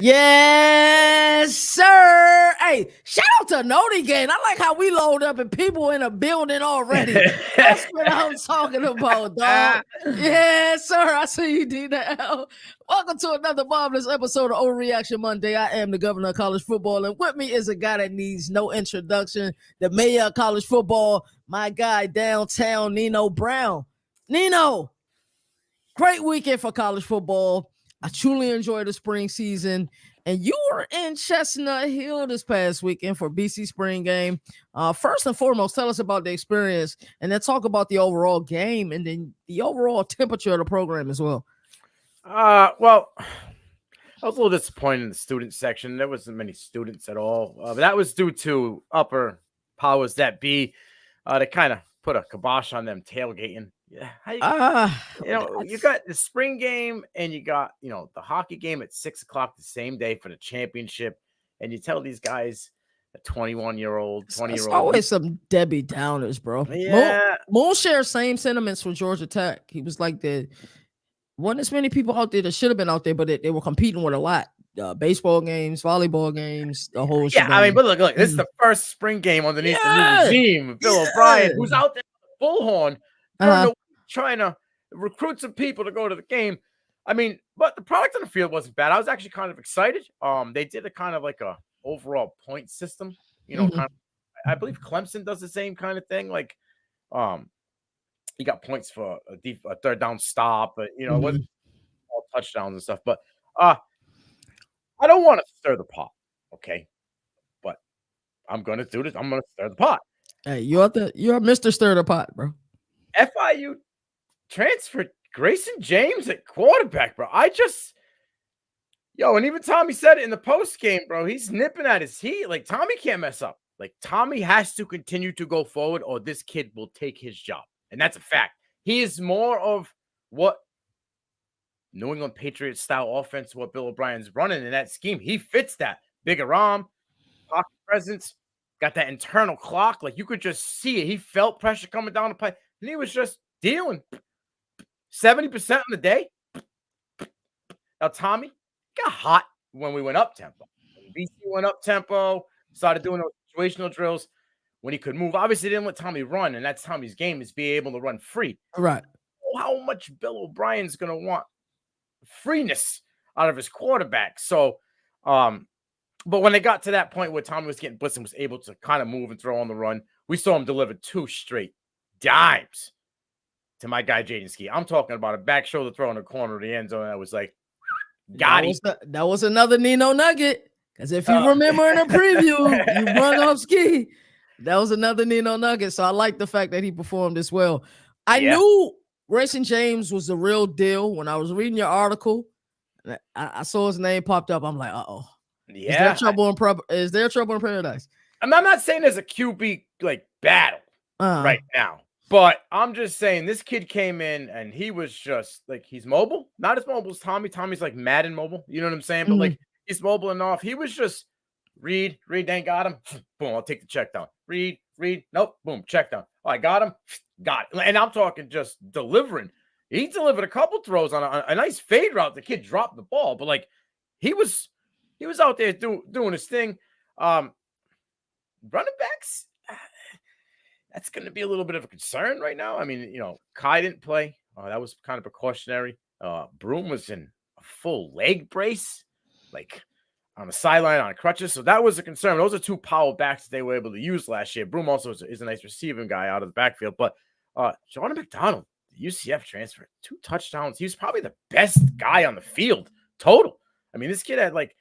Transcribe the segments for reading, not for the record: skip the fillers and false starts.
Yes, sir. Hey, shout out to Noti Gang. I like how we load up and people in a building already. That's what I'm talking about, dog. Yes, sir. I see you, D-Now. Welcome to another marvelous episode of Overreaction Monday. I am the governor of college football, and with me is a guy that needs no introduction, the mayor of college football, my guy downtown, Nino Brown. Nino, great weekend for college football. I truly enjoyed the spring season. And you were in Chestnut Hill this past weekend for BC Spring Game. First and foremost, tell us about the experience and then talk about the overall game and then the overall temperature of the program as well. Well, I was a little disappointed in the student section. There wasn't many students at all. But that was due to upper powers that be. They kind of put a kibosh on them tailgating. Yeah, you got the spring game and you got, the hockey game at 6:00 the same day for the championship. And you tell these guys, a 21-year-old, 20-year-old. It's always some Debbie Downers, bro. Yeah. Moon shares same sentiments for Georgia Tech. He was like, wasn't as many people out there that should have been out there, but they were competing with a lot. Baseball games, volleyball games, the whole shebang. I mean, but look, this is the first spring game underneath the new regime. Bill O'Brien, who's out there with the bullhorn, trying to recruit some people to go to the game. I mean, but the product on the field wasn't bad. I was actually kind of excited. They did a kind of like a overall point system. Kind of, I believe Clemson does the same kind of thing. Like, you got points for a third down stop, but it wasn't all touchdowns and stuff. But I don't want to stir the pot, okay? But I'm gonna do this. I'm gonna stir the pot. Hey, you're Mr. Stir the Pot, bro. FIU transferred Grayson James at quarterback, bro. And even Tommy said it in the post game, bro. He's nipping at his heat. Like, Tommy can't mess up. Like, Tommy has to continue to go forward, or this kid will take his job, and that's a fact. He is more of what New England Patriots style offense, what Bill O'Brien's running in that scheme. He fits that. Bigger arm, pocket presence, got that internal clock. Like, you could just see it. He felt pressure coming down the pipe, and he was just dealing 70% on the day. Now, Tommy got hot when we went up tempo. When BC went up tempo, started doing those situational drills when he could move. Obviously, didn't let Tommy run, and that's Tommy's game, is be able to run free. Right. How much Bill O'Brien's going to want freeness out of his quarterback. So, but when they got to that point where Tommy was getting blitzed and was able to kind of move and throw on the run, we saw him deliver 2 straight dimes to my guy Jaden Ski. I'm talking about a back shoulder throw in the corner of the end zone. That was like, that was another Nino nugget. Because if you remember in the preview, you brought up Ski. That was another Nino nugget. So I like the fact that he performed as well. I knew Grayson James was the real deal. When I was reading your article, I saw his name popped up. I'm like, uh-oh. Yeah. Is there trouble in paradise? I'm not saying there's a QB like battle right now, but I'm just saying this kid came in and he was just like, he's mobile. Not as mobile as Tommy. Tommy's like Madden mobile. You know what I'm saying? But like, he's mobile enough. He was just read, ain't got him. Boom, I'll take the check down. Read, nope, boom, check down. Oh, I got him. Got it. And I'm talking just delivering. He delivered a couple throws on a nice fade route. The kid dropped the ball, but like he was out there doing his thing. Running backs, that's going to be a little bit of a concern right now. I mean, Kai didn't play. That was kind of precautionary. Broom was in a full leg brace, like on the sideline on crutches. So that was a concern. Those are 2 power backs that they were able to use last year. Broom also is a nice receiving guy out of the backfield. But Jordan McDonald, the UCF transfer, 2 touchdowns. He was probably the best guy on the field total. I mean, this kid had like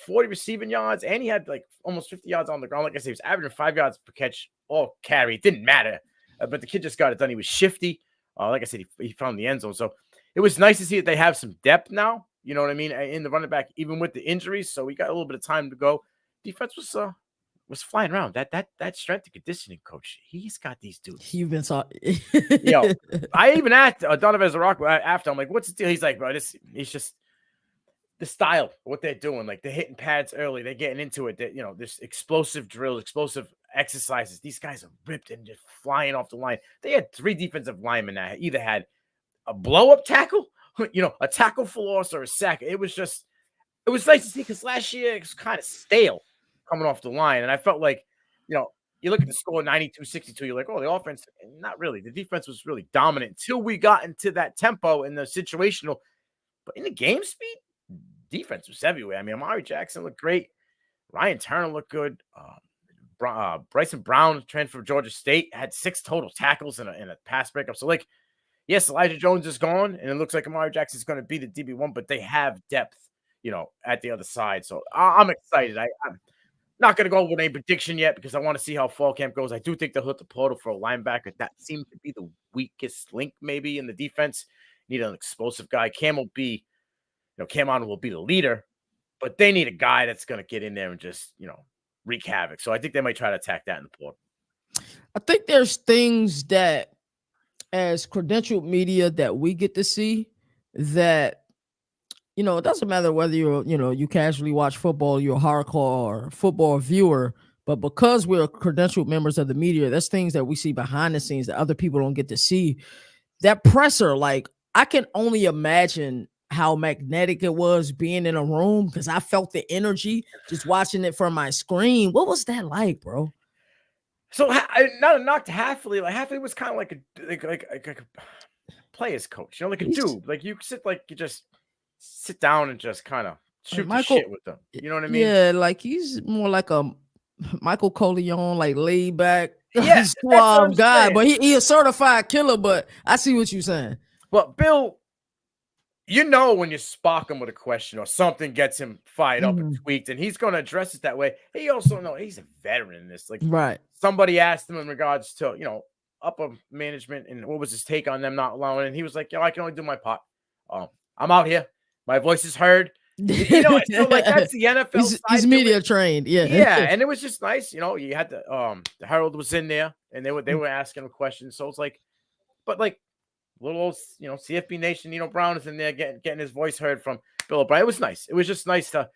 40 receiving yards, and he had like almost 50 yards on the ground. Like I said, he was averaging 5 yards per catch or carry. It didn't matter. But the kid just got it done. He was shifty. Like I said, he found the end zone. So it was nice to see that they have some depth now. You know what I mean? In the running back, even with the injuries. So we got a little bit of time to go. Defense was flying around. That strength and conditioning coach, he's got these dudes. You've been talking. I even asked Donovan Zarok after. I'm like, what's the deal? He's like, bro, it's just the style, what they're doing. Like, they're hitting pads early. They're getting into it. There's explosive drills, explosive exercises. These guys are ripped and just flying off the line. They had 3 defensive linemen that either had a blow-up tackle, a tackle for loss or a sack. It was just it was nice to see because last year it was kind of stale coming off the line. And I felt like, you look at the score 92-62, you're like, oh, the offense, not really. The defense was really dominant until we got into that tempo and the situational. But in the game speed, defense was everywhere. I mean, Amari Jackson looked great. Ryan Turner looked good. Bryson Brown, transfer from Georgia State, had 6 total tackles in a pass breakup. So, yes, Elijah Jones is gone, and it looks like Amari Jackson is going to be the DB1, but they have depth, at the other side. So I'm excited. I'm not going to go with a prediction yet because I want to see how fall camp goes. I do think they'll hit the portal for a linebacker. That seems to be the weakest link maybe in the defense. Need an explosive guy. Cam on will be the leader, but they need a guy that's going to get in there and just, wreak havoc. So I think they might try to attack that in the portal. I think there's things that as credentialed media that we get to see that, it doesn't matter whether you casually watch football, you're a hardcore football viewer, but because we're credentialed members of the media, there's things that we see behind the scenes that other people don't get to see. That presser, I can only imagine how magnetic it was being in a room because I felt the energy just watching it from my screen. What was that like, bro? So not a knock to Halfley. Halfley was kind of like a player's coach, like a dude. You just sit down and just kind of shoot the shit with them. You know what I mean? Yeah, he's more like a Michael Corleone, laid back, suave guy. But he a certified killer. But I see what you're saying. But Bill, when you spark him with a question or something gets him fired up and tweaked, and he's going to address it that way. He also knows he's a veteran in this. Right. Somebody asked him in regards to, upper management and what was his take on them not allowing it. And he was like, I can only do my part. I'm out here. My voice is heard. So that's the NFL. He's media trained. Yeah. Yeah. And it was just nice. You had the Herald was in there and they were asking him questions. So it's little old, CFB Nation, Brown is in there getting his voice heard from Bill O'Brien. It was nice. It was just nice to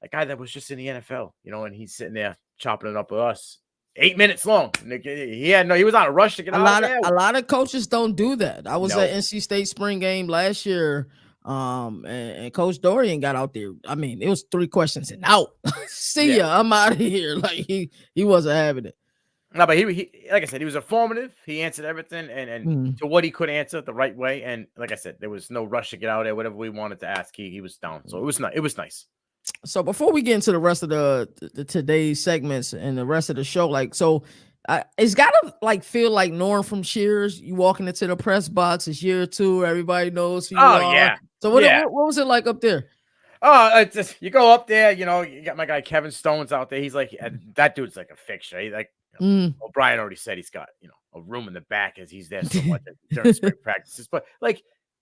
a guy that was just in the NFL, and he's sitting there chopping it up with us. 8 minutes long. He was on a rush to get out. A lot of coaches don't do that. I was at NC State spring game last year. And Coach Dorian got out there. I mean, it was 3 questions and out. See ya. I'm out of here. He wasn't having it. No, but he like I said, he was informative. He answered everything and to what he could answer the right way. And like I said, there was no rush to get out there. Whatever we wanted to ask, he was down. So it was nice. It was nice. So before we get into the rest of the today's segments and the rest of the show, it's gotta feel like Norm from Cheers. You walking into the press box, it's year 2, everybody knows who you are. Yeah. So what was it like up there? Oh, you go up there, you got my guy Kevin Stone's out there. He's that dude's like a fixture. He's O'Brien already said he's got a room in the back as he's there so much during spring practices. But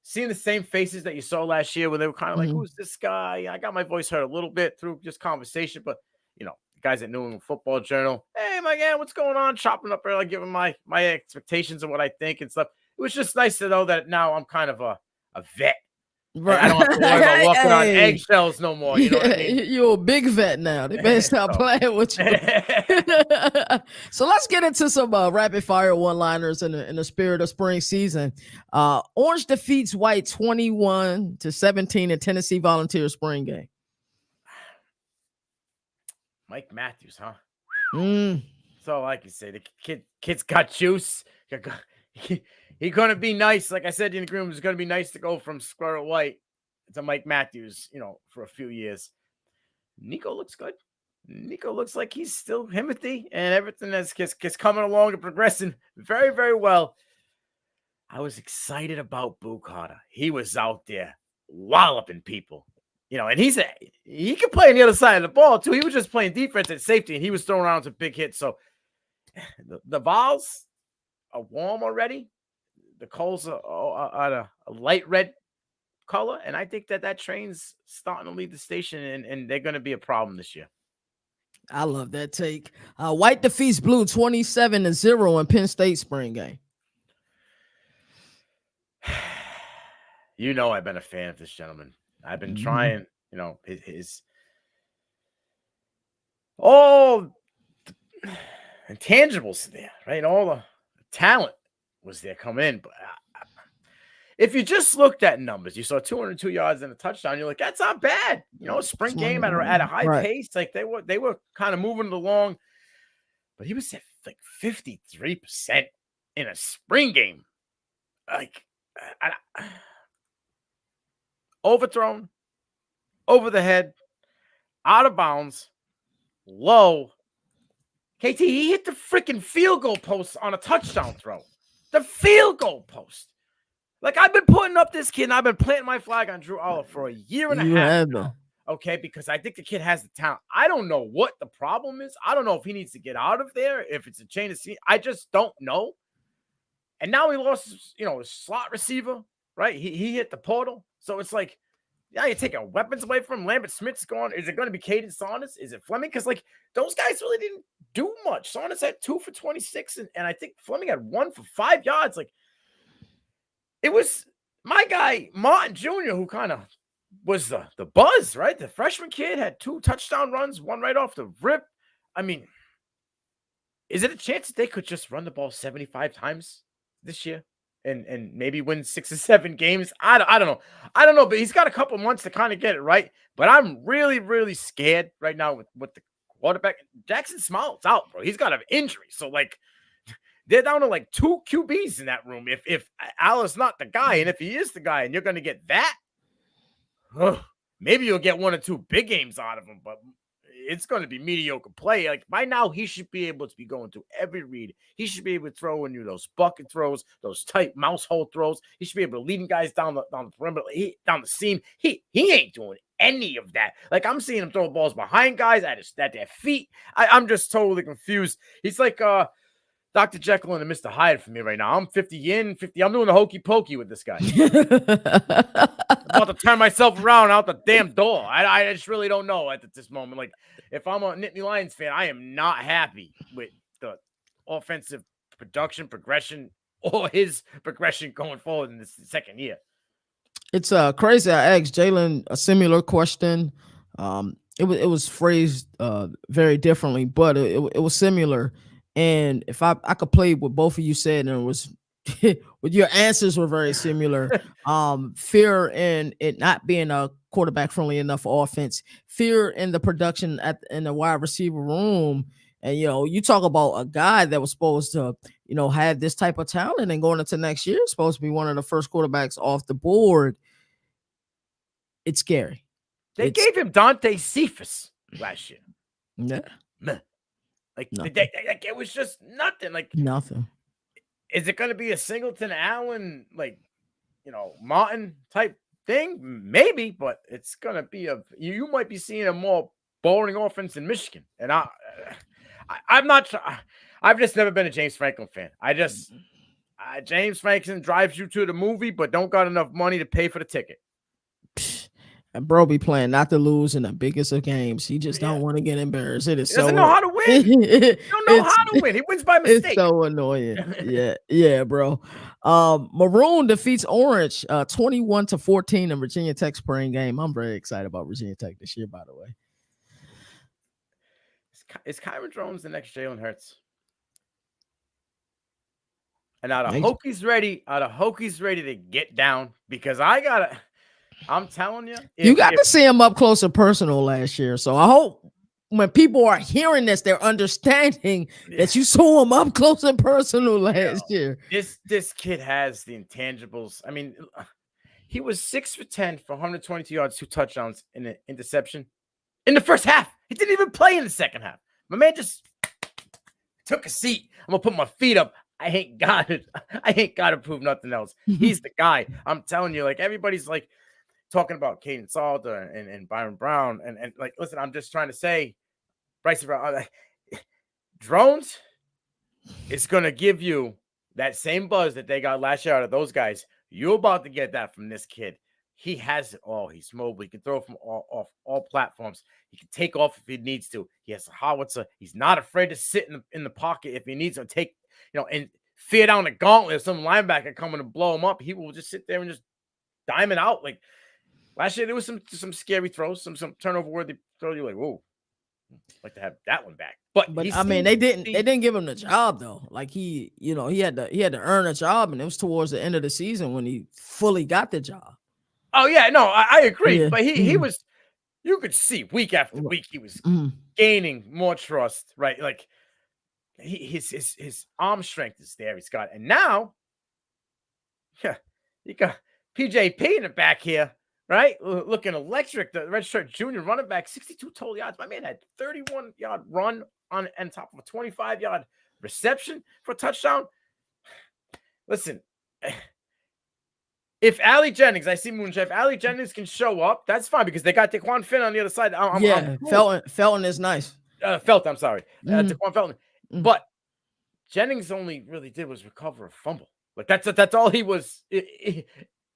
seeing the same faces that you saw last year, where they were kind of who's this guy? I got my voice heard a little bit through just conversation, but the guys at New England Football Journal, hey, my man, what's going on? Chopping up there, giving my expectations of what I think and stuff. It was just nice to know that now I'm kind of a vet. Right. I don't have to worry about walking on eggshells no more. You know what I mean? You're a big vet now. They better stop playing with you. So let's get into some rapid fire one-liners in the spirit of spring season. Orange defeats White 21-17 in Tennessee Volunteer spring game. Mike Matthews, huh? So like you say, the kid's got juice. He's going to be nice. Like I said in the room, it's going to be nice to go from Squirrel White to Mike Matthews, for a few years. Nico looks good. Nico looks like he's still Timothy and everything that's coming along and progressing very, very well. I was excited about Boo Carter. He was out there walloping people, and he can play on the other side of the ball too. He was just playing defense at safety and he was throwing around some big hits. So the Vols are warm already. The coals are a light red color, and I think that train's starting to leave the station, and they're going to be a problem this year. I love that take. White defeats Blue 27-0 in Penn State spring game. I've been a fan of this gentleman. I've been trying, his all intangibles there, right? All the talent was there coming in, but if you just looked at numbers, you saw 202 yards and a touchdown. You're like, that's not bad. You know, a sprint game at a high pace. Like they were kind of moving it along. But he was at like 53% in a spring game. Like, overthrown, over the head, out of bounds, low. KT, he hit the freaking field goal post on a touchdown throw. The field goal post. Like, I've been putting up this kid, and I've been planting my flag on Drew Aller for a year and a half now. Okay, because I think the kid has the talent. I don't know what the problem is. I don't know if he needs to get out of there, if it's a chain of scene. I just don't know. And now he lost, his slot receiver, right? He hit the portal. So it's like, yeah, you're taking weapons away from him. Lambert Smith's gone. Is it going to be Caden Saunders? Is it Fleming? Because, like, those guys really didn't do much. Saunders had 2 for 26, and I think Fleming had 1 for 5 yards. Like, it was my guy, Martin Jr., who kind of was the buzz, right? The freshman kid had 2 touchdown runs, 1 right off the rip. I mean, is it a chance that they could just run the ball 75 times this year and maybe win 6 or 7 games? I don't know. I don't know, but he's got a couple months to kind of get it right. But I'm really, really scared right now with the quarterback. Jackson Smiley's out, bro. He's got an injury. So, like, they're down to like 2 QBs in that room. If Aller's not the guy, and if he is the guy, and you're going to get that, maybe you'll get 1 or 2 big games out of him, but it's going to be mediocre play. Like, by now, he should be able to be going through every read. He should be able to throw in you those bucket throws, those tight mouse hole throws. He should be able to leading guys down the perimeter, down the seam. He ain't doing any of that. Like, I'm seeing him throw balls behind guys at their feet. I'm just totally confused. He's like Dr. Jekyll and Mr. Hyde for me right now. I'm 50 in, 50. I'm doing the hokey pokey with this guy. I'm about to turn myself around out the damn door. I just really don't know at this moment. Like, if I'm a Nittany Lions fan, I am not happy with the offensive production, progression, or his progression going forward in this second year. It's crazy. I asked Jalen a similar question. It was phrased very differently, but it was similar. And if I could play what both of you said, and it was with your answers were very similar. Fear in it not being a quarterback friendly enough offense, fear in the production in the wide receiver room. And you talk about a guy that was supposed to, have this type of talent, and going into next year, supposed to be one of the first quarterbacks off the board. It's scary. They gave him Dante Cephas last year. Yeah. Like, it was just nothing. Like, nothing. Is it going to be a Singleton, Allen, like, Martin type thing? Maybe, but it's going to be you might be seeing a more boring offense in Michigan. And I'm not. I've just never been a James Franklin fan. James Franklin drives you to the movie, but don't got enough money to pay for the ticket. And bro be playing not to lose in the biggest of games. He just don't want to get embarrassed. He doesn't know how to win. He don't know how to win. He wins by mistake. It's so annoying. Yeah, bro. Maroon defeats Orange 21-14 in Virginia Tech spring game. I'm very excited about Virginia Tech this year, by the way. Is Kyron Drones the next Jalen Hurts? And are the Hokies ready to get down? Because I'm telling you, you got to see him up close and personal last year. So I hope when people are hearing this, they're understanding that you saw him up close and personal last year. This kid has the intangibles. I mean, he was 6 for 10 for 122 yards, 2 touchdowns, and an interception in the first half. He didn't even play in the second half. My man just took a seat. I'm gonna put my feet up. I ain't got to prove nothing else. He's the guy. I'm telling you, like, everybody's like talking about Caden Salter and Byron Brown. And like, listen, I'm just trying to say, Bryce Brown, Drones is going to give you that same buzz that they got last year out of those guys. You're about to get that from this kid. He has it all. He's mobile. He can throw from off all platforms. He can take off if he needs to. He has a howitzer. He's not afraid to sit in the pocket if he needs to take, and fear down the gauntlet of some linebacker coming to blow him up. He will just sit there and just dime it out. Like, last year, there was some scary throws, some turnover-worthy throws. You're like, whoa, like to have that one back. But I mean, they didn't give him the job though. Like he had to earn a job, and it was towards the end of the season when he fully got the job. Oh yeah, no, I agree. Yeah. But he was, you could see week after week he was gaining more trust, right? Like his arm strength is there. He's got, and now, yeah, you got PJP in the back here, right? Looking electric. The redshirt junior running back, 62 total yards. My man had 31-yard run on top of a 25-yard reception for a touchdown. Listen, if Allie Jennings, I see Moonshine, if Allie Jennings can show up, that's fine because they got Daquan Finn on the other side. I'm cool. Felton is nice. Felton, I'm sorry. Daquan Felton. But Jennings only really did was recover a fumble. Like that's all he was.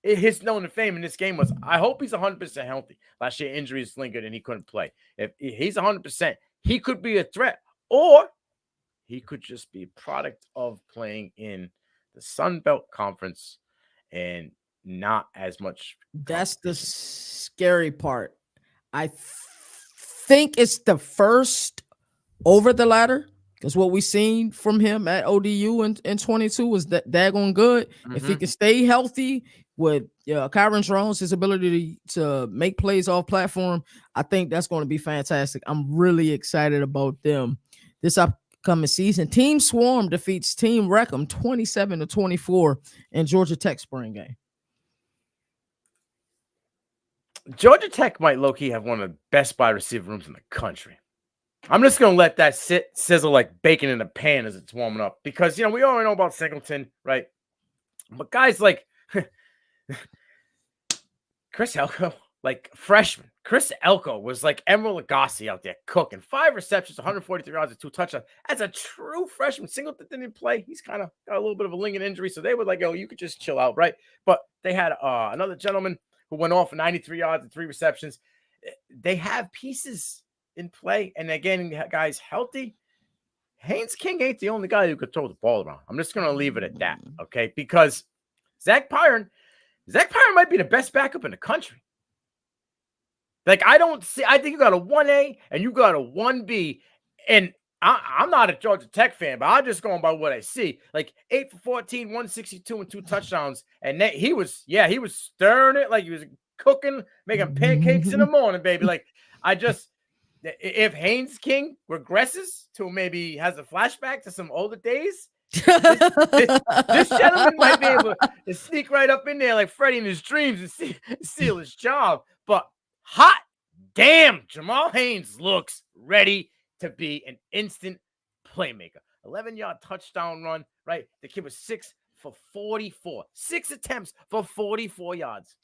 His known to fame in this game was, I hope he's 100% healthy. Last year injuries lingered and he couldn't play. If he's 100%, he could be a threat, or he could just be a product of playing in the Sun Belt Conference and not as much. That's the scary part. I think it's the first over the ladder, because what we seen from him at ODU in 22 was that daggone good. If he can stay healthy with Kyron Jones, his ability to make plays off platform, I think that's going to be fantastic. I'm really excited about them this upcoming season. Team Swarm defeats Team Wreckham 27-24 in Georgia Tech spring game. Georgia Tech might low-key have one of the best wide receiver rooms in the country. I'm just going to let that sizzle like bacon in a pan as it's warming up, because, we already know about Singleton, right? But guys like Chris Elko, like freshman, Chris Elko was like Emeril Lagasse out there cooking. 5 receptions, 143 yards, and 2 touchdowns. As a true freshman, Singleton didn't play. He's kind of got a little bit of a lingering injury, so they were like, you could just chill out, right? But they had another gentleman who went off for 93 yards and 3 receptions. They have pieces in play, and again, guys healthy. Haynes King ain't the only guy who could throw the ball around. I'm just going to leave it at that, okay? Because Zach Pyron might be the best backup in the country. Like, I think you got a 1A and you got a 1B, and I'm not a Georgia Tech fan, but I'm just going by what I see. Like 8 for 14, 162 and 2 touchdowns. And he was stirring it like he was cooking, making pancakes in the morning, baby. Like, if Haynes King regresses to maybe has a flashback to some older days, this gentleman might be able to sneak right up in there like Freddie in his dreams and steal his job. But hot damn, Jamal Haynes looks ready to be an instant playmaker. 11-yard touchdown run, right? The kid was 6 for 44. 6 attempts for 44 yards.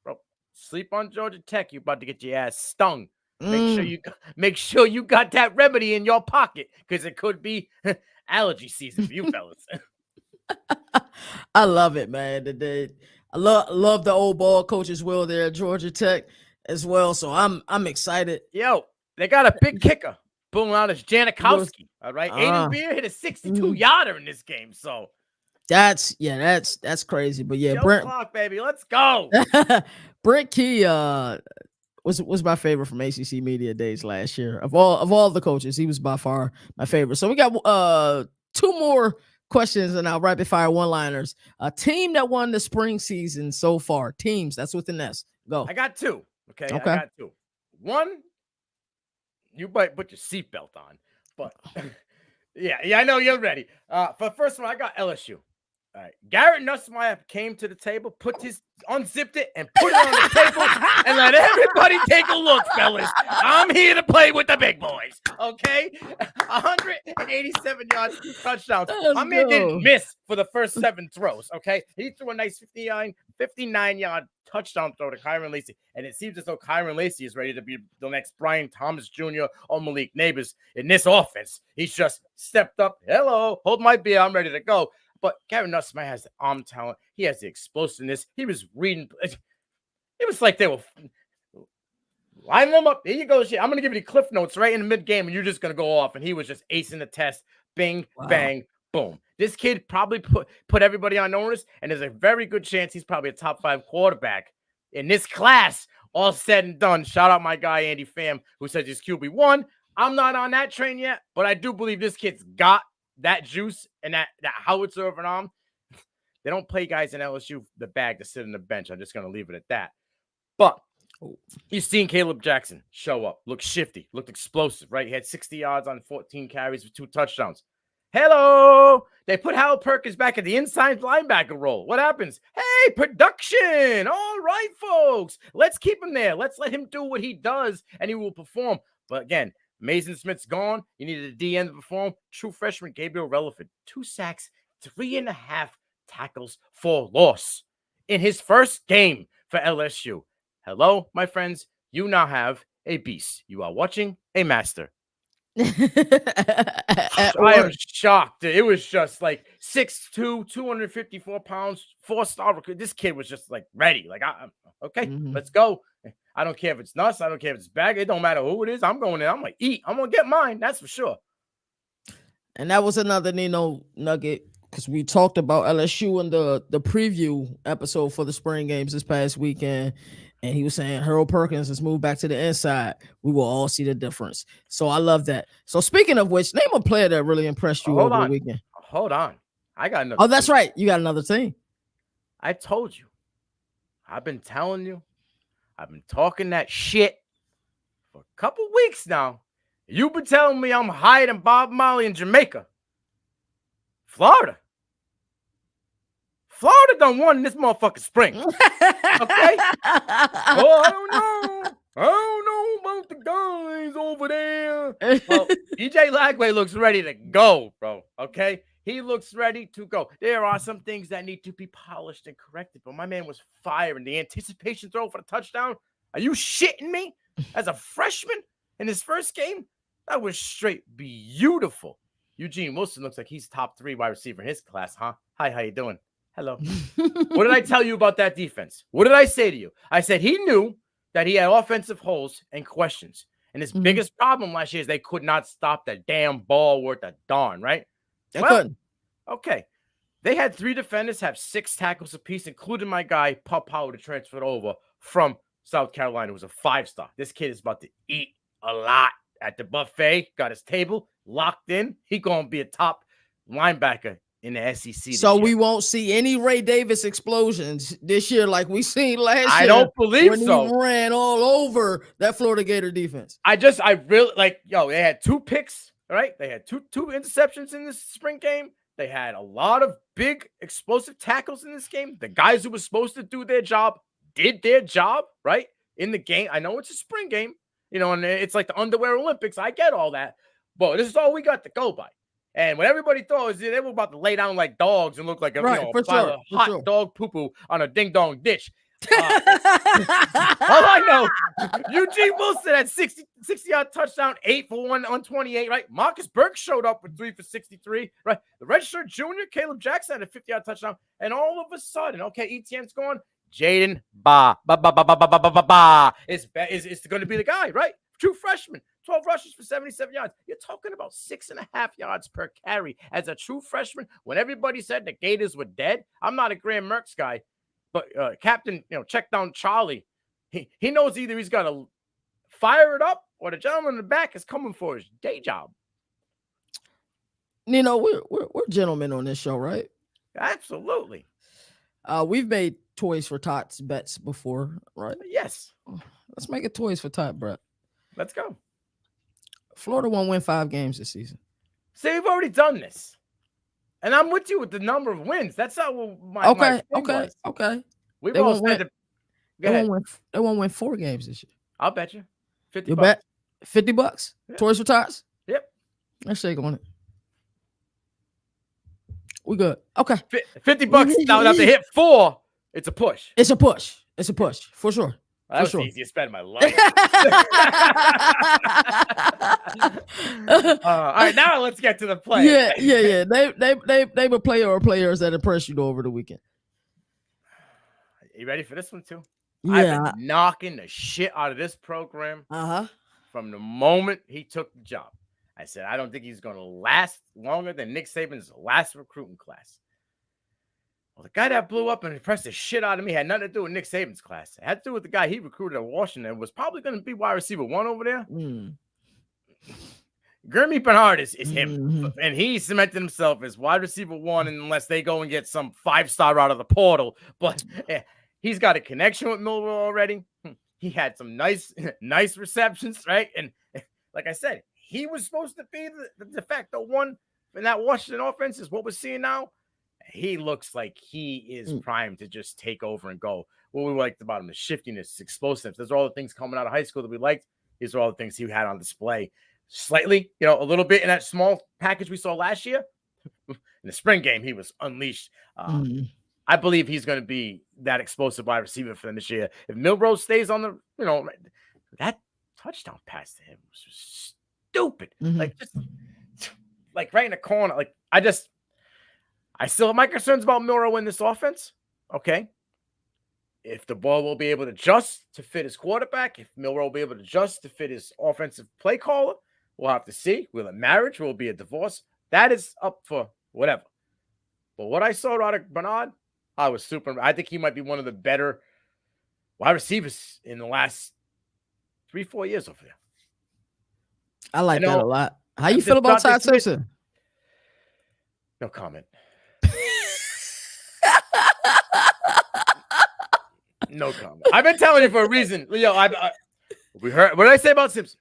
Bro, sleep on Georgia Tech. You're about to get your ass stung. Make sure you got that remedy in your pocket, because it could be allergy season for you fellas. I love it, man. I love the old ball coach as well there at Georgia Tech as well. So I'm excited. Yo, they got a big kicker. Boom out is Janikowski. All right. Aiden Beer hit a 62-yarder in this game. So that's crazy. But yeah, Brent clock, baby. Let's go. Brent Key was my favorite from ACC Media Days last year. Of all the coaches, he was by far my favorite. So we got 2 more questions and our rapid fire one-liners. A team that won the spring season so far. Teams, that's with an S. Go. I got 2. Okay. I got 2. One, you might put your seatbelt on, but yeah, I know you're ready. For the first one, I got LSU. All right, Garrett Nussmeier came to the table, unzipped it, and put it on the table, and let everybody take a look, fellas. I'm here to play with the big boys, okay? 187 yards, 2 touchdowns. My man didn't miss for the first 7 throws, okay? He threw a nice 59-yard touchdown throw to Kyron Lacey, and it seems as though Kyron Lacey is ready to be the next Brian Thomas Jr. or Malik Neighbors in this offense. He's just stepped up. Hello, hold my beer. I'm ready to go. But Garrett Nussmeier has the arm talent. He has the explosiveness. He was reading. It was like they were lining them up. Here you go. I'm going to give you the cliff notes right in the mid-game, and you're just going to go off. And he was just acing the test. Bing, bang, boom. This kid probably put everybody on notice, and there's a very good chance he's probably a top 5 quarterback in this class. All said and done. Shout out my guy, Andy Pham, who says he's QB1. I'm not on that train yet, but I do believe this kid's got that juice and that howitzer of an arm. They don't play guys in LSU the bag to sit on the bench. I'm just going to leave it at that. But you've seen Caleb Jackson show up, look shifty, looked explosive, right? He had 60 yards on 14 carries with 2 touchdowns. Hello! They put Hal Perkins back at the inside linebacker role. What happens? Hey, production! All right, folks. Let's keep him there. Let's let him do what he does, and he will perform. But again, Mason Smith's gone. You needed a DN to perform. True freshman Gabriel Relaford, 2 sacks, 3.5 tackles for loss in his first game for LSU. Hello, my friends. You now have a beast. You are watching a master. I am shocked. It was just like 6'2", 254 pounds, 4-star recruit. This kid was just like ready. Like, okay, let's go. I don't care if it's nuts. I don't care if it's bag. It don't matter who it is. I'm going in. I'm like, eat. I'm going to get mine. That's for sure. And that was another Nino nugget because we talked about LSU in the preview episode for the spring games this past weekend. And he was saying Harold Perkins has moved back to the inside. We will all see the difference. So I love that. So speaking of which, name a player that really impressed you over the weekend. Hold on. I got another. Oh, that's right. You got another team. I told you. I've been telling you. I've been talking that shit for a couple weeks now. You've been telling me I'm higher than Bob Marley in Jamaica. Florida done won this motherfucking spring. Okay? Oh, I don't know about the guys over there. Well, DJ Lagway looks ready to go, bro. Okay? He looks ready to go. There are some things that need to be polished and corrected, but my man was firing. The anticipation throw for the touchdown. Are you shitting me? As a freshman in his first game? That was straight beautiful. Eugene Wilson looks like he's top 3 wide receiver in his class, huh? Hi, how you doing? Hello. What did I tell you about that defense? What did I say to you? I said he knew that he had offensive holes and questions. And his biggest problem last year is they could not stop that damn ball worth a darn, right? Okay. They had 3 defenders have 6 tackles apiece, including my guy, Pup Howard, who transferred over from South Carolina, who was a 5-star. This kid is about to eat a lot at the buffet, got his table locked in. He going to be a top linebacker in the SEC. So we won't see any Ray Davis explosions this year like we seen last year. I don't believe when so. He ran all over that Florida Gator defense. I really like, they had 2 picks, right? They had two interceptions in this spring game. They had a lot of big explosive tackles in this game. The guys who were supposed to do their job did their job, right? In the game. I know it's a spring game, and it's like the underwear Olympics. I get all that. But this is all we got to go by. And when everybody thought is they were about to lay down like dogs and look like a pile of hot dog poo-poo on a ding-dong ditch. All I know, Eugene Wilson had 60-yard touchdown, 8 for 128, right? Marcus Burke showed up with 3 for 63, right? The redshirt junior, Caleb Jackson, had a 50-yard touchdown. And all of a sudden, okay, ETN's gone. Jaden is going to be the guy, right? True freshman, 12 rushes for 77 yards. You're talking about 6.5 yards per carry as a true freshman. When everybody said the Gators were dead, I'm not a Graham Mertz guy, but Captain, check down Charlie. He knows either he's got to fire it up or the gentleman in the back is coming for his day job. We're gentlemen on this show, right? Absolutely. We've made Toys for Tots bets before, right? Yes. Let's make it Toys for Tot, bro. Let's go. Florida won't win 5 games this season. See, we've already done this. And I'm with you with the number of wins. That's not what my Okay. We've all said they won't win 4 games this year. I'll bet you. 50 You bucks. bet? $50? Yep. Toys for Tots? Yep. Let's shake on it. We good. Okay. $50 now to hit 4. It's a push. It's a push. For sure. That was the easiest bet of my life. All right, now let's get to the play. Yeah. They were player or players that impressed you over the weekend. You ready for this one too? Yeah. I've been knocking the shit out of this program from the moment he took the job. I said, I don't think he's going to last longer than Nick Saban's last recruiting class. Well, the guy that blew up and impressed the shit out of me had nothing to do with Nick Saban's class. It had to do with the guy he recruited at Washington and was probably going to be wide receiver 1 over there. Grimmy Bernard is him, and he cemented himself as wide receiver 1 unless they go and get some 5-star out of the portal. But he's got a connection with Milroe already. He had some nice receptions, right? And like I said, he was supposed to be the de facto one in that Washington offense. Is what we're seeing now. He looks like he is primed to just take over and go. What we liked about him, the shiftiness, explosiveness. Those are all the things coming out of high school that we liked. These are all the things he had on display. Slightly, a little bit in that small package we saw last year. In the spring game, he was unleashed. I believe he's going to be that explosive wide receiver for them this year. If Milroe stays on the, that touchdown pass to him was just stupid. Like right in the corner. Like I still have my concerns about Milroe in this offense. Okay. If the ball will be able to adjust to fit his quarterback, if Milroe will be able to adjust to fit his offensive play caller, we'll have to see. Will it marriage? Will it be a divorce? That is up for whatever. But what I saw out of Bernard, I think he might be one of the better wide receivers in the last 3-4 years over there. I like that a lot. How you feel about Ty Simpson? No comment. No comment. I've been telling you for a reason. We heard. What did I say about Simpson?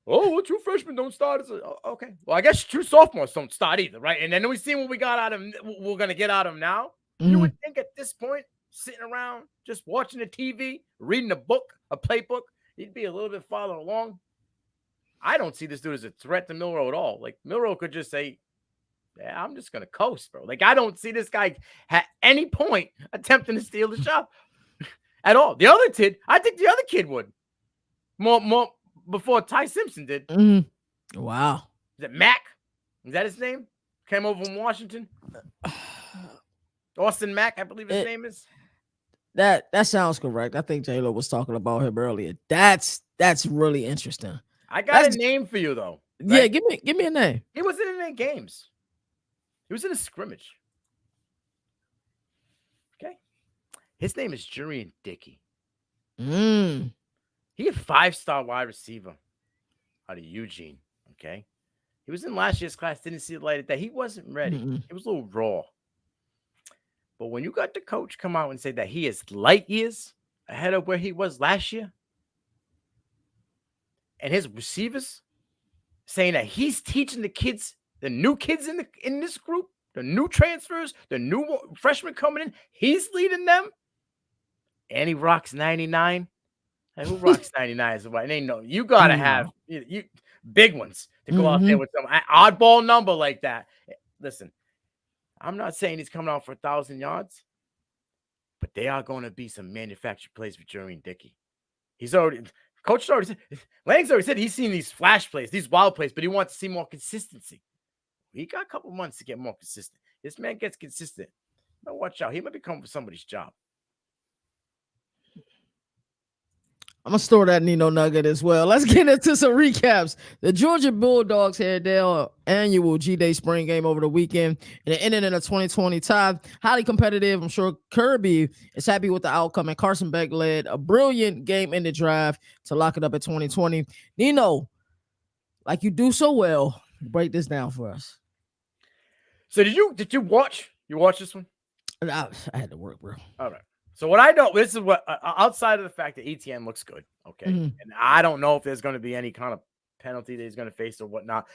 Oh, well, true freshmen don't start. Okay. Well, I guess true sophomores don't start either, right? And then we see what we got out of him. We're going to get out of him now. You would think at this point, sitting around, just watching the TV, reading a book, a playbook, he'd be a little bit farther along. I don't see this dude as a threat to Milroe at all. Like, Milroe could just say, yeah, I'm just going to coast, bro. Like, I don't see this guy at any point attempting to steal the shop at all. The other kid, I think the other kid would. More before Ty Simpson did. Wow. Is it Mack? Is that his name? Came over from Washington. Austin Mack, I believe his name is. That sounds correct. I think J-Lo was talking about him earlier. That's really interesting. I got a name for you though. Right? Yeah, give me a name. He wasn't in any games. He was in a scrimmage. Okay. His name is Jurian Dickey. He a 5-star wide receiver out of Eugene. Okay. He was in last year's class, didn't see the light of day. He wasn't ready. It was a little raw. But when you got the coach come out and say that he is light years ahead of where he was last year, and his receivers saying that he's teaching the kids, the new kids in this group, the new transfers, the new freshmen coming in, he's leading them, and he rocks 99. And who rocks 99 is what? It ain't no. You gotta have you big ones to go out there with some oddball number like that. Listen, I'm not saying he's coming out for 1,000 yards, but they are going to be some manufactured plays for Jurian Dickey. Coach already said, Lang's already said he's seen these flash plays, these wild plays, but he wants to see more consistency. He got a couple months to get more consistent. This man gets consistent. Now watch out. He might become for somebody's job. I'm going to store that Nino nugget as well. Let's get into some recaps. The Georgia Bulldogs had their annual G-Day spring game over the weekend, and it ended in a 2020 tie. Highly competitive. I'm sure Kirby is happy with the outcome, and Carson Beck led a brilliant game in the drive to lock it up at 2020. Nino, like you do so well, break this down for us. So did you watch? You watch this one? I had to work, bro. All right. So what I know, this is what outside of the fact that ETN looks good, okay, and I don't know if there's going to be any kind of penalty that he's going to face or whatnot.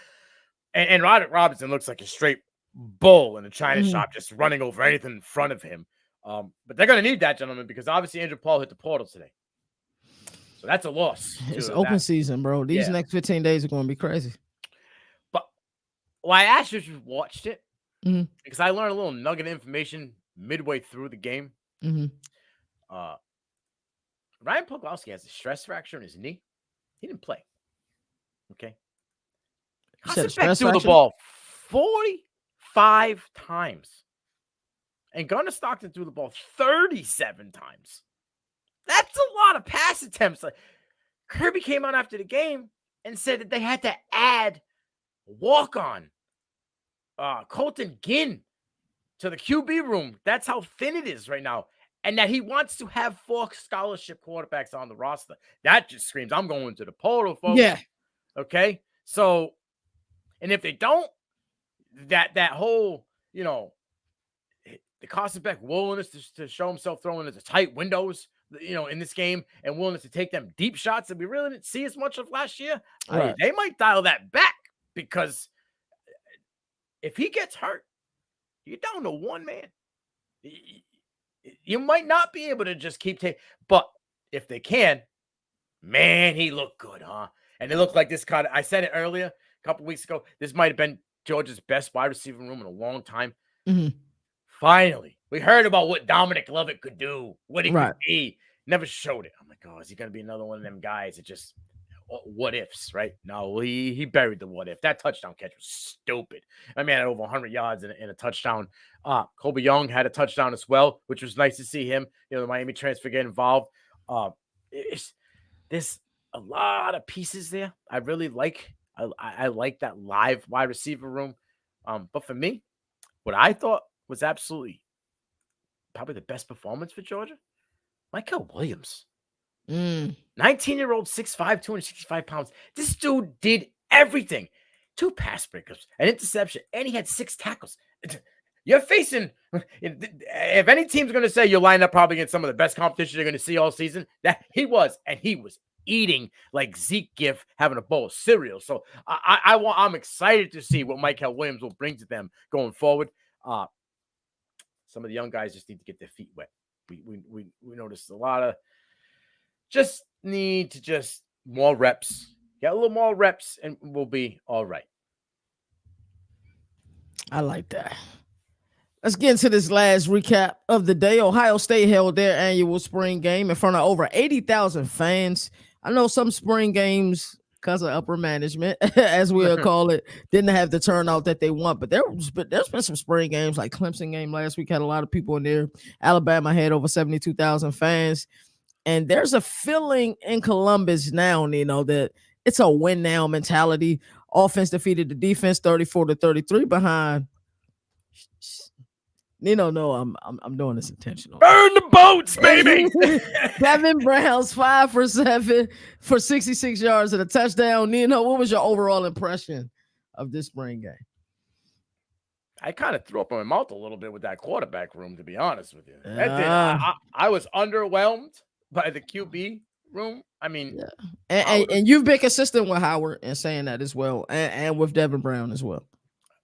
And Roderick Robinson looks like a straight bull in a china shop, just running over anything in front of him. But they're going to need that, gentlemen, because obviously Andrew Paul hit the portal today, so that's a loss. It's open season, bro. These next 15 days are going to be crazy. But I asked you if you watched it because I learned a little nugget of information midway through the game. Ryan Poglowski has a stress fracture in his knee. He didn't play. Okay. Carson Beck threw the ball 45 times. And Gunnar Stockton threw the ball 37 times. That's a lot of pass attempts. Like, Kirby came out after the game and said that they had to add walk-on Colton Ginn to the QB room. That's how thin it is right now. And that he wants to have 4 scholarship quarterbacks on the roster. That just screams, I'm going to the portal, folks. Yeah. Okay? So, and if they don't, that whole, the Kostenbeck willingness to show himself throwing into tight windows, in this game, and willingness to take them deep shots that we really didn't see as much of last year, Right. they might dial that back, because if he gets hurt, you're down to one man. You might not be able to just keep taking, but if they can, man, he looked good, huh? And it looked like this kind of, I said it earlier, a couple weeks ago, this might have been Georgia's best wide receiver room in a long time. Mm-hmm. Finally, we heard about what Dominic Lovett could do, what he Right. could be. Never showed it. I'm like, oh, is he going to be another one of them guys that just what ifs, right? No, he buried the what if. That touchdown catch was stupid. I mean, had over 100 yards in a touchdown. Colby Young had a touchdown as well, which was nice to see him. The Miami transfer get involved. There's a lot of pieces there. I really like. I like that live wide receiver room. But for me, what I thought was absolutely probably the best performance for Georgia, Michael Williams. 19-year-old, 6'5", 265 pounds. This dude did everything. 2 pass breakups, an interception, and he had 6 tackles. You're facing, if any team's going to say you're lined up probably against some of the best competition you're going to see all season, that he was, and he was eating like Zeke Giff having a bowl of cereal. So I'm excited to see what Michael Williams will bring to them going forward. Some of the young guys just need to get their feet wet. We noticed a lot of just need to just more reps. Get a little more reps and we'll be all right. I like that. Let's get into this last recap of the day. Ohio State held their annual spring game in front of over 80,000 fans. I know some spring games, because of upper management, as we'll call it, didn't have the turnout that they want. But there's been some spring games, like Clemson game last week had a lot of people in there. Alabama had over 72,000 fans. And there's a feeling in Columbus now, that it's a win now mentality. Offense defeated the defense 34-33 behind. No, I'm doing this intentional. Burn the boats, baby. Devin Brown's 5 for 7 for 66 yards and a touchdown. What was your overall impression of this spring game? I kind of threw up my mouth a little bit with that quarterback room, to be honest with you. I was underwhelmed by the QB room. I mean, and you've been consistent with Howard and saying that as well, and with Devin Brown as well.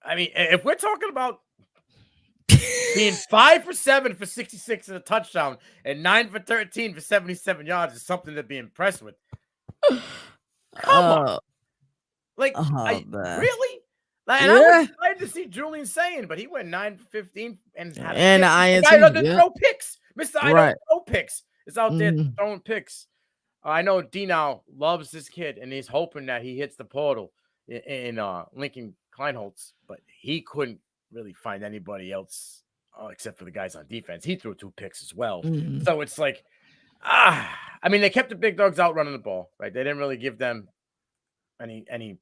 I mean, if we're talking about being 5 for 7 for 66 and a touchdown and 9 for 13 for 77 yards is something to be impressed with. Come on. Really? And I was excited to see Julian saying, but he went 9 for 15 and had I doesn't throw picks. Mr. I don't throw picks is out there throwing picks. I know D now loves this kid and he's hoping that he hits the portal in Lincoln Kleinholz, but he couldn't really find anybody else except for the guys on defense. He threw 2 picks as well. So it's like, I mean, they kept the big dogs out running the ball, right? They didn't really give them any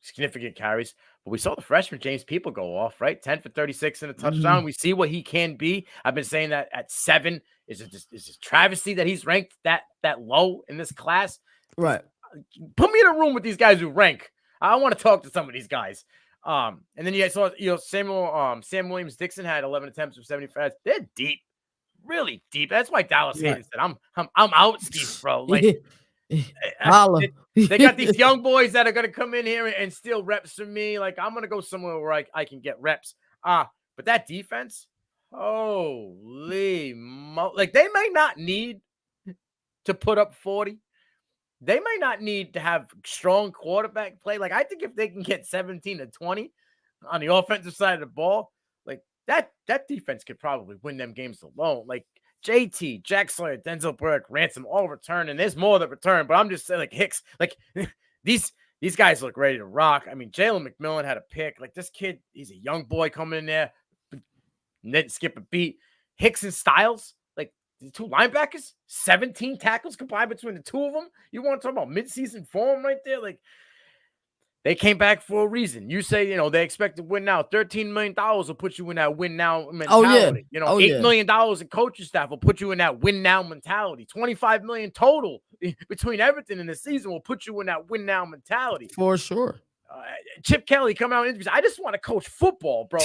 significant carries, but we saw the freshman James People go off, right? 10 for 36 and a touchdown. We see what he can be. I've been saying that at 7 is it travesty that he's ranked that low in this class. Right. Put me in a room with these guys who rank. I want to talk to some of these guys. And then you guys saw, Sam Williams Dixon had 11 attempts for 75. They're deep, really deep. That's why Dallas Hayden said, "I'm out, skis, bro." Like, they got these young boys that are gonna come in here and steal reps from me. Like, I'm gonna go somewhere where I can get reps. But that defense, holy like they might not need to put up 40. They might not need to have strong quarterback play. Like, I think if they can get 17 to 20 on the offensive side of the ball, like that defense could probably win them games alone. Like JT, Jack Slayer, Denzel Burke, Ransom, all return, and there's more that return. But I'm just saying, like Hicks, like these guys look ready to rock. I mean, Jalen McMillan had a pick. Like this kid, he's a young boy coming in there, didn't skip a beat. Hicks and Styles. The 2 linebackers, 17 tackles combined between the 2 of them. You want to talk about midseason form right there? Like, they came back for a reason. You say, they expect to win now. $13 million will put you in that win now mentality. $8 million in coaching staff will put you in that win now mentality. $25 million total between everything in the season will put you in that win now mentality. For sure. Chip Kelly coming out in interviews. I just want to coach football, bro.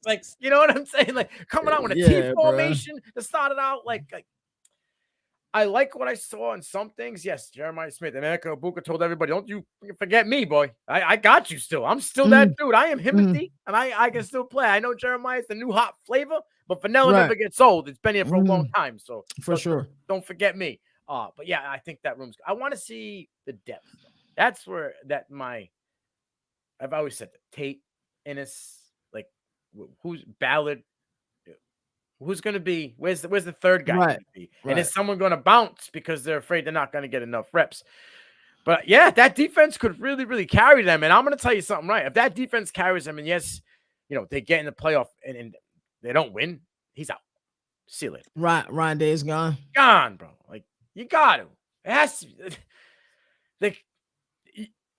Like, you know what I'm saying? Like coming out with a T formation to start it out. Like, I like what I saw in some things. Yes, Jeremiah Smith, America Ibuka told everybody, don't you forget me, boy. I got you still. I'm still that dude. I am Timothy, and I can still play. I know Jeremiah's the new hot flavor, but vanilla never gets old. It's been here for a long time. So for sure. Don't forget me. But yeah, I think that room's, I want to see the depth. That's where I've always said that. Tate, Ennis, like who's Ballard, who's going to be, where's the third guy going to be? And is someone going to bounce because they're afraid they're not going to get enough reps? But yeah, that defense could really, really carry them. And I'm going to tell you something, right? If that defense carries them, and yes, they get in the playoff and they don't win, he's out. See you later. Ryan Day is gone. Gone, bro. Like, you got to. It has to.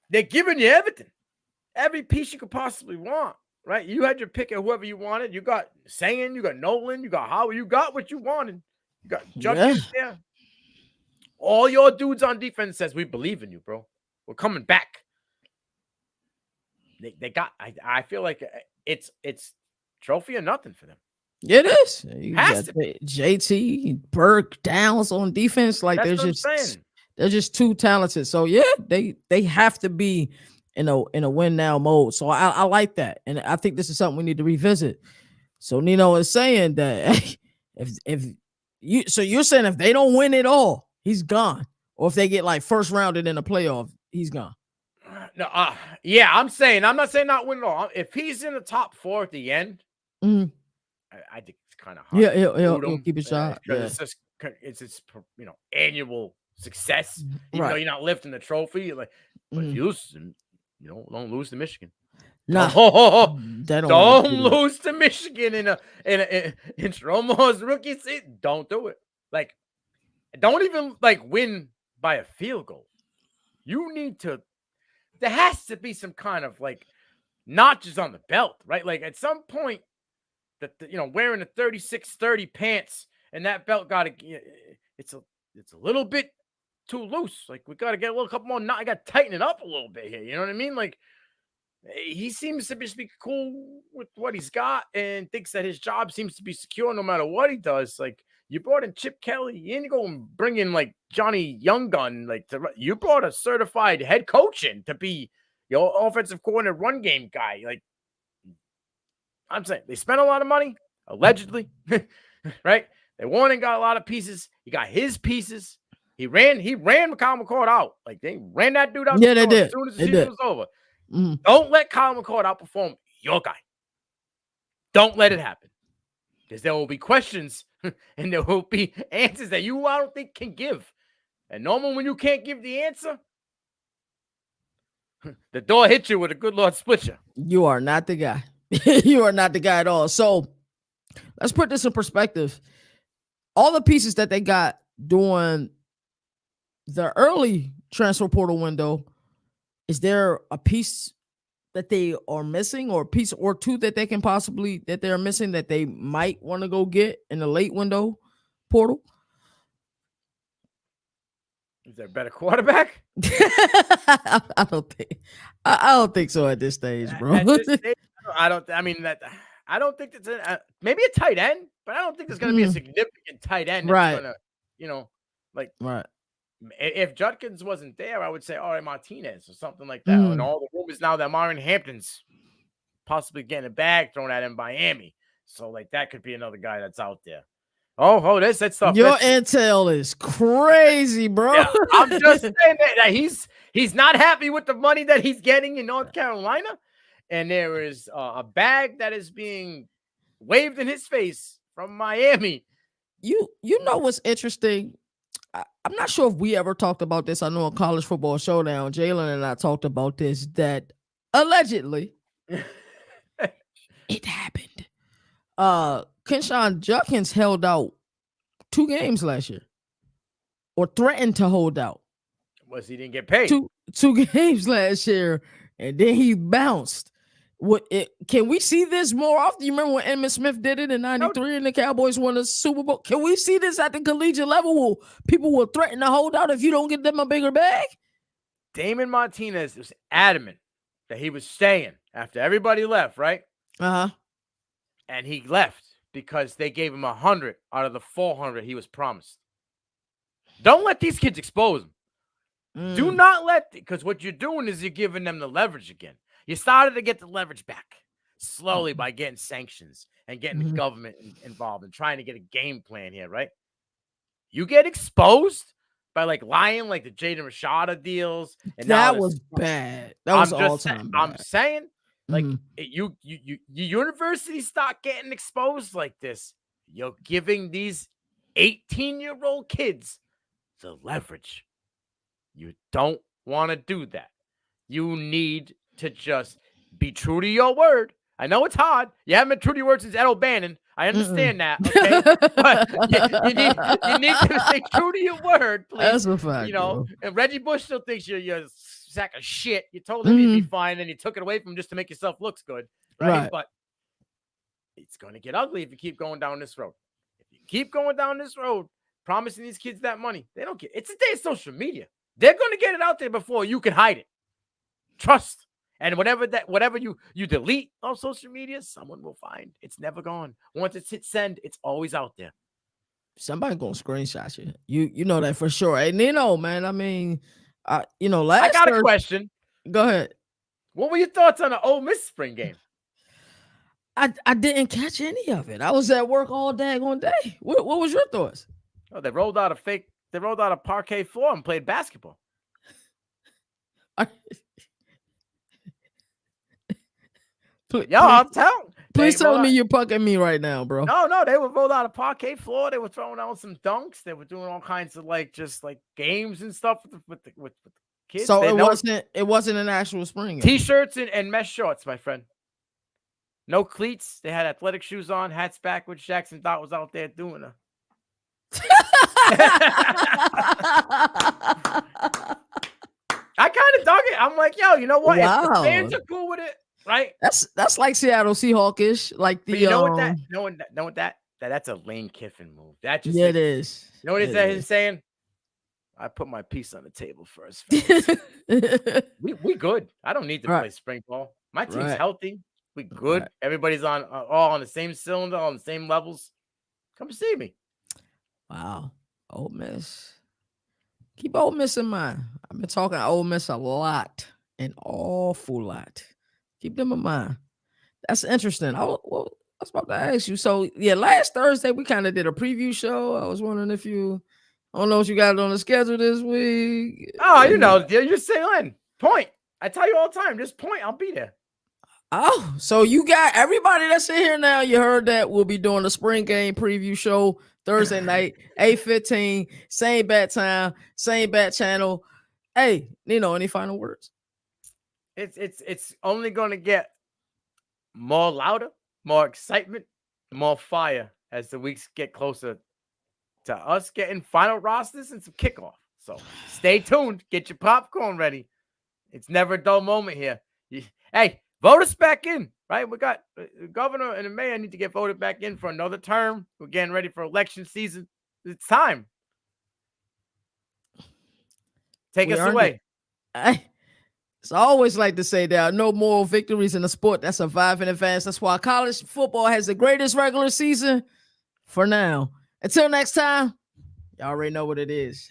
They're giving you everything. Every piece you could possibly want, right? You had your pick of whoever you wanted. You got Sayan, you got Nolan, you got Howard. You got what you wanted. You got Judkins there. All your dudes on defense says, we believe in you, bro. We're coming back. They got, I feel like it's trophy or nothing for them. It is. You got JT, Burke, Downs on defense. Like they're just too talented. So yeah, they have to be in a win now mode. So I like that, and I think this is something we need to revisit. So Nino is saying that you're saying if they don't win it all, he's gone, or if they get like first rounded in the playoff, he's gone. No, yeah, I'm not saying not win it all. If he's in the top 4 at the end, I think it's kind of hard. Yeah, he'll keep it shot. It's just annual success. Even though you're not lifting the trophy, but if you lose, don't lose to Michigan. No, don't lose to Michigan in Romo's rookie season. Don't do it. Like, don't even win by a field goal. You need to. There has to be some kind of notches on the belt, right? Like at some point, wearing the 36-30 pants and that belt got to. It's a little bit too loose. Like, we got to get a couple more. I got to tighten it up a little bit here. You know what I mean? Like, he seems to just be cool with what he's got and thinks that his job seems to be secure no matter what he does. Like, you brought in Chip Kelly. You didn't go and bring in Johnny Young Gun. You brought a certified head coach in to be your offensive coordinator, run game guy. Like, I'm saying they spent a lot of money, allegedly, right? They won and got a lot of pieces. He got his pieces. He ran Kyle McCord out. Like, they ran that dude out. Yeah, they did. As soon as the season was over. Don't let Kyle McCord outperform your guy. Don't let it happen. Because there will be questions and there will be answers that I don't think can give. And normally when you can't give the answer, the door hits you with a good Lord split you. You are not the guy. You are not the guy at all. So let's put this in perspective. All the pieces that they got during the early transfer portal window, is there a piece that they are missing, or a piece or two that they're missing that they might want to go get in the late window portal? Is there a better quarterback? I don't think so at this stage, bro. At this stage, I don't think it's maybe a tight end, but I don't think there's going to be a significant tight end that's going to, right. If Judkins wasn't there, I would say, all right, Martinez or something like that. And all the rumors now that Marvin Hampton's possibly getting a bag thrown at him in Miami. So, that could be another guy that's out there. Oh, that stuff. Your intel is crazy, bro. Yeah, I'm just saying that he's not happy with the money that he's getting in North Carolina. And there is a bag that is being waved in his face from Miami. You know what's interesting? I'm not sure if we ever talked about this. I know on College Football Showdown, Jalen and I talked about this, that allegedly it happened. Kenshawn Judkins held out 2 games last year, or threatened to hold out. He didn't get paid. Two games last year, and then he bounced. Can we see this more often? You remember when Emmitt Smith did it in '93 and the Cowboys won the Super Bowl? Can we see this at the collegiate level where people will threaten to hold out if you don't get them a bigger bag? Damon Martinez was adamant that he was staying after everybody left, right? And he left because they gave him 100 out of the 400 he was promised. Don't let these kids expose him. Do not let, because what you're doing is you're giving them the leverage again. You started to get the leverage back slowly by getting sanctions and getting the government involved and trying to get a game plan here, right? You get exposed by like lying, like the Jaden Rashada deals. And that was bad. That was all time bad. I'm saying, like, you universities start getting exposed like this. You're giving these 18-year-old kids the leverage. You don't want to do that. You need to just be true to your word. I know it's hard. You haven't been true to your word since Ed O'Bannon. I understand that, okay? But you need to stay true to your word, please. That's a fact, bro. And Reggie Bush still thinks you're a sack of shit. You told him he'd be fine, and you took it away from him just to make yourself look good, right? But it's going to get ugly if you keep going down this road. If you keep going down this road, promising these kids that money, they don't get it. It's a day of social media. They're going to get it out there before you can hide it. Trust. And whatever you delete on social media, someone will find. It's never gone. Once it's hit send, it's always out there. Somebody gonna screenshot you. You know that for sure. Hey, Nino, man. I mean, I got a question. Go ahead. What were your thoughts on the Ole Miss spring game? I didn't catch any of it. I was at work all daggone day. What was your thoughts? Oh, they rolled out a parquet floor and played basketball. I'm telling. Please tell me you're pucking me right now, bro. No, they were rolled out a parquet floor. They were throwing out some dunks. They were doing all kinds of just games and stuff with the kids. So it wasn't an actual spring game. T-shirts and mesh shorts, my friend. No cleats. They had athletic shoes on, hats backwards. Jackson Dot was out there doing it. I kind of dug it. I'm like, yo, you know what? Wow. If the fans are cool with it, right? That's like Seattle Seahawkish. Like the you know what that's a Lane Kiffin move. That just it is. You know what he's saying? I put my piece on the table first. we good. I don't need to play spring ball. My team's healthy. We good. Right. Everybody's all on the same cylinder, on the same levels. Come see me. Wow. Ole Miss. Keep Ole Miss in mind. I've been talking Ole Miss a lot, an awful lot. Keep them in mind. That's interesting. I was about to ask you. So, last Thursday, we kind of did a preview show. I was wondering if I don't know what you got on the schedule this week. Oh, you're saying point. I tell you all the time, just point. I'll be there. Oh, so you got everybody that's in here now. You heard that we'll be doing the spring game preview show Thursday night, 8:15, same bat time, same bat channel. Hey, any final words? It's only going to get more louder, more excitement, more fire as the weeks get closer to us getting final rosters and some kickoff. So stay tuned. Get your popcorn ready. It's never a dull moment here. Hey, vote us back in, right? We got the governor and the mayor need to get voted back in for another term. We're getting ready for election season. It's time. Take us away. It's always like to say there are no moral victories in a sport that survive in advance. That's why college football has the greatest regular season for now. Until next time, y'all already know what it is.